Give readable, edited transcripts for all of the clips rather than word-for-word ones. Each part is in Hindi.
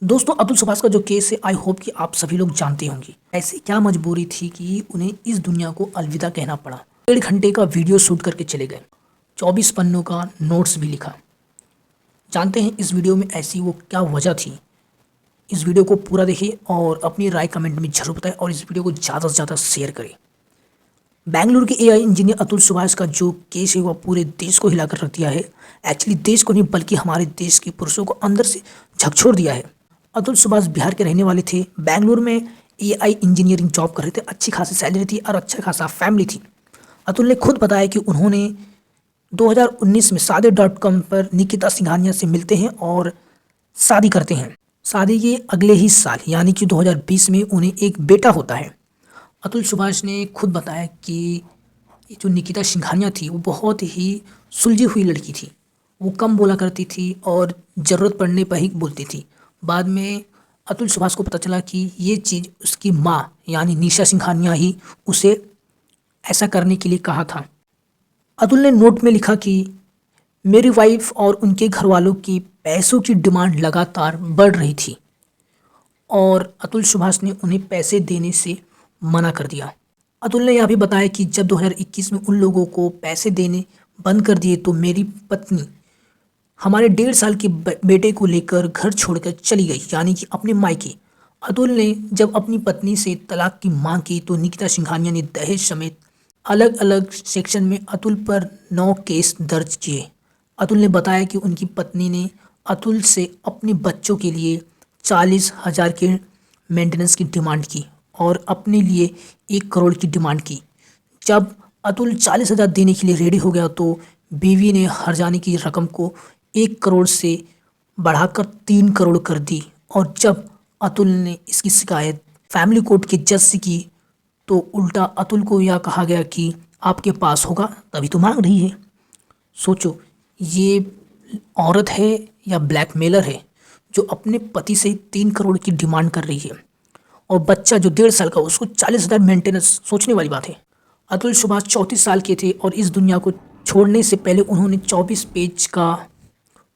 दोस्तों, अतुल सुभाष का जो केस है, आई होप कि आप सभी लोग जानते होंगे। ऐसी क्या मजबूरी थी कि उन्हें इस दुनिया को अलविदा कहना पड़ा। 1.5 घंटे का वीडियो शूट करके चले गए, 24 पन्नों का नोट्स भी लिखा। जानते हैं इस वीडियो में ऐसी वो क्या वजह थी। इस वीडियो को पूरा देखिए और अपनी राय कमेंट में जरूर बताएं और इस वीडियो को ज़्यादा से ज़्यादा शेयर करें। बेंगलुरु के एआई इंजीनियर अतुल सुभाष का जो केस है वह पूरे देश को हिलाकर रख दिया है। एक्चुअली देश को नहीं बल्कि हमारे देश के पुरुषों को अंदर से झकझोर दिया है। अतुल सुभाष बिहार के रहने वाले थे। बेंगलुरु में एआई इंजीनियरिंग जॉब कर रहे थे। अच्छी खासी सैलरी थी और अच्छा खासा फैमिली थी। अतुल ने खुद बताया कि उन्होंने 2019 में शादी.com पर निकिता सिंघानिया से मिलते हैं और शादी करते हैं। शादी के अगले ही साल यानी कि 2020 में उन्हें एक बेटा होता है। अतुल सुभाष ने खुद बताया कि ये जो निकिता सिंघानिया थी वो बहुत ही सुलझी हुई लड़की थी। वो कम बोला करती थी और ज़रूरत पड़ने पर ही बोलती थी। बाद में अतुल सुभाष को पता चला कि ये चीज़ उसकी माँ यानी निशा सिंघानिया ही उसे ऐसा करने के लिए कहा था। अतुल ने नोट में लिखा कि मेरी वाइफ और उनके घर वालों की पैसों की डिमांड लगातार बढ़ रही थी और अतुल सुभाष ने उन्हें पैसे देने से मना कर दिया। अतुल ने यह भी बताया कि जब 2021 में उन लोगों को पैसे देने बंद कर दिए तो मेरी पत्नी हमारे 1.5 साल के बेटे को लेकर घर छोड़कर चली गई यानी कि अपने मायके। अतुल ने जब अपनी पत्नी से तलाक की मांग की तो निकिता सिंघानिया ने दहेज समेत अलग अलग सेक्शन में अतुल पर 9 केस दर्ज किए। अतुल ने बताया कि उनकी पत्नी ने अतुल से अपने बच्चों के लिए 40,000 के मेंटेनेंस की डिमांड की और अपने लिए 1 करोड़ की डिमांड की। जब अतुल 40,000 देने के लिए रेडी हो गया तो बीवी ने हर्जाने की रकम को 1 करोड़ से बढ़ाकर 3 करोड़ कर दी। और जब अतुल ने इसकी शिकायत फैमिली कोर्ट के जज से की तो उल्टा अतुल को यह कहा गया कि आपके पास होगा तभी तो मांग रही है। सोचो, ये औरत है या ब्लैकमेलर है जो अपने पति से 3 करोड़ की डिमांड कर रही है और बच्चा जो 1.5 साल का उसको 40,000 मेंटेनेंस। सोचने वाली बात है। अतुल सुभाष 34 साल के थे और इस दुनिया को छोड़ने से पहले उन्होंने 24 पेज का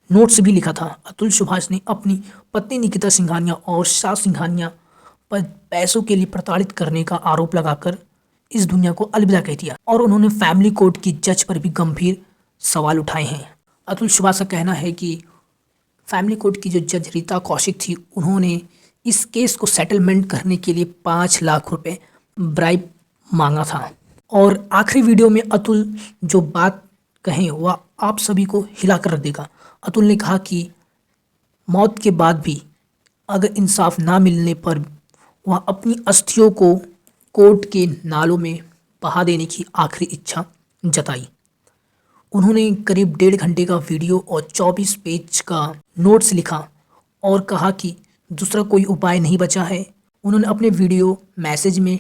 नोट्स भी लिखा था। अतुल सुभाष ने अपनी पत्नी निकिता सिंघानिया और सास सिंघानिया पर पैसों के लिए प्रताड़ित करने का आरोप लगाकर इस दुनिया को अलविदा कह दिया और उन्होंने फैमिली कोर्ट की जज पर भी गंभीर सवाल उठाए हैं। अतुल सुभाष का कहना है कि फैमिली कोर्ट की जो जज रीता कौशिक थी उन्होंने इस केस को सेटलमेंट करने के लिए 5 लाख रुपए ब्राइब मांगा था। और आखिरी वीडियो में अतुल जो बात कहें वह आप सभी को हिला कर रख देगा। अतुल ने कहा कि मौत के बाद भी अगर इंसाफ ना मिलने पर वह अपनी अस्थियों को कोर्ट के नालों में बहा देने की आखिरी इच्छा जताई। उन्होंने करीब 1.5 घंटे का वीडियो और 24 पेज का नोट्स लिखा और कहा कि दूसरा कोई उपाय नहीं बचा है। उन्होंने अपने वीडियो मैसेज में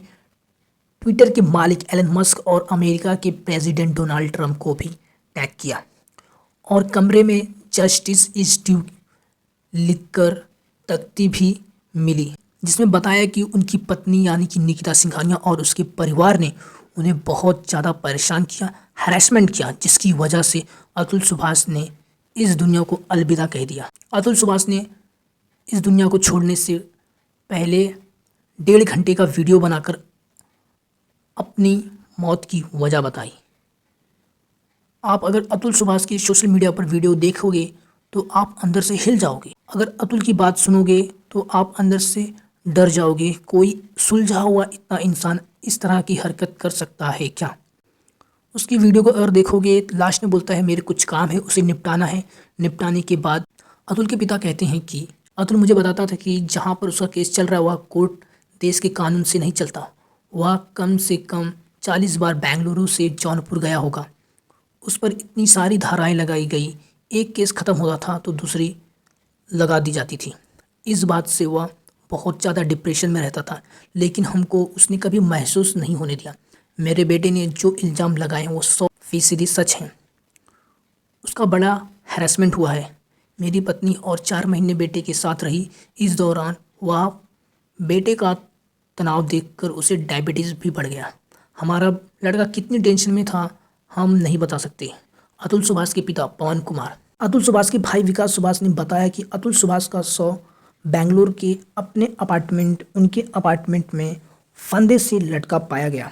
ट्विटर के मालिक एलन मस्क और अमेरिका के प्रेसिडेंट डोनाल्ड ट्रंप को भी टैग किया और कमरे में जस्टिस इज ड्यू लिखकर तख्ती भी मिली जिसमें बताया कि उनकी पत्नी यानी कि निकिता सिंघानिया और उसके परिवार ने उन्हें बहुत ज़्यादा परेशान किया, हैरेसमेंट किया, जिसकी वजह से अतुल सुभाष ने इस दुनिया को अलविदा कह दिया। अतुल सुभाष ने इस दुनिया को छोड़ने से पहले 1.5 घंटे का वीडियो बनाकर अपनी मौत की वजह बताई। आप अगर अतुल सुभाष की सोशल मीडिया पर वीडियो देखोगे तो आप अंदर से हिल जाओगे। अगर अतुल की बात सुनोगे तो आप अंदर से डर जाओगे। कोई सुलझा हुआ इतना इंसान इस तरह की हरकत कर सकता है क्या? उसकी वीडियो को अगर देखोगे लास्ट में बोलता है मेरे कुछ काम है उसे निपटाना है। निपटाने के बाद अतुल के पिता कहते हैं कि अतुल मुझे बताता था कि जहाँ पर उसका केस चल रहा है वह कोर्ट देश के कानून से नहीं चलता। वह कम से कम 40 बार बेंगलुरु से जौनपुर गया होगा। उस पर इतनी सारी धाराएं लगाई गई, एक केस ख़त्म होता था तो दूसरी लगा दी जाती थी। इस बात से वह बहुत ज़्यादा डिप्रेशन में रहता था, लेकिन हमको उसने कभी महसूस नहीं होने दिया। मेरे बेटे ने जो इल्ज़ाम लगाए हैं वो 100% सच हैं। उसका बड़ा हैरेसमेंट हुआ है। मेरी पत्नी और 4 महीने बेटे के साथ रही। इस दौरान वह बेटे का तनाव देखकर उसे डायबिटीज़ भी बढ़ गया। हमारा लड़का कितनी टेंशन में था हम नहीं बता सकते। अतुल सुभाष के पिता पवन कुमार। अतुल सुभाष के भाई विकास सुभाष ने बताया कि अतुल सुभाष का शव बेंगलुरु के उनके अपार्टमेंट में फंदे से लटका पाया गया।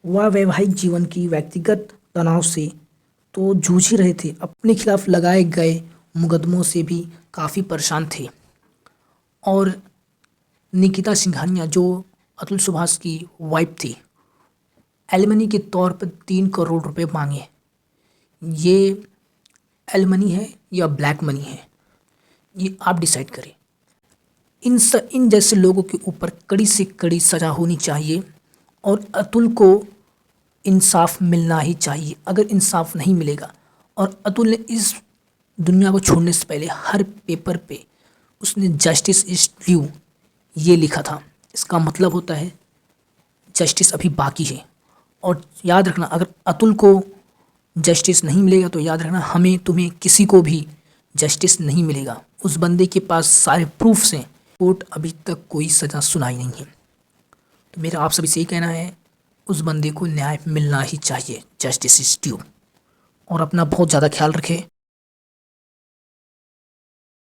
वह वैवाहिक जीवन की व्यक्तिगत तनाव से तो जूझ ही रहे थे, अपने खिलाफ लगाए गए मुकदमों से भी काफ़ी परेशान थे। और निकिता सिंघानिया जो अतुल सुभाष की वाइफ थी, एलिमनी के तौर पर 3 करोड़ रुपए मांगे। ये एलिमनी है या ब्लैक मनी है, ये आप डिसाइड करें। इन जैसे लोगों के ऊपर कड़ी से कड़ी सज़ा होनी चाहिए और अतुल को इंसाफ मिलना ही चाहिए। अगर इंसाफ नहीं मिलेगा, और अतुल ने इस दुनिया को छोड़ने से पहले हर पेपर पे उसने जस्टिस इज ड्यू ये लिखा था, इसका मतलब होता है जस्टिस अभी बाकी है। और याद रखना, अगर अतुल को जस्टिस नहीं मिलेगा तो याद रखना हमें तुम्हें किसी को भी जस्टिस नहीं मिलेगा। उस बंदे के पास सारे प्रूफ्स हैं, कोर्ट अभी तक कोई सज़ा सुनाई नहीं है। तो मेरा आप सभी से ही कहना है, उस बंदे को न्याय मिलना ही चाहिए, जस्टिस इज ड्यू। और अपना बहुत ज़्यादा ख्याल रखें।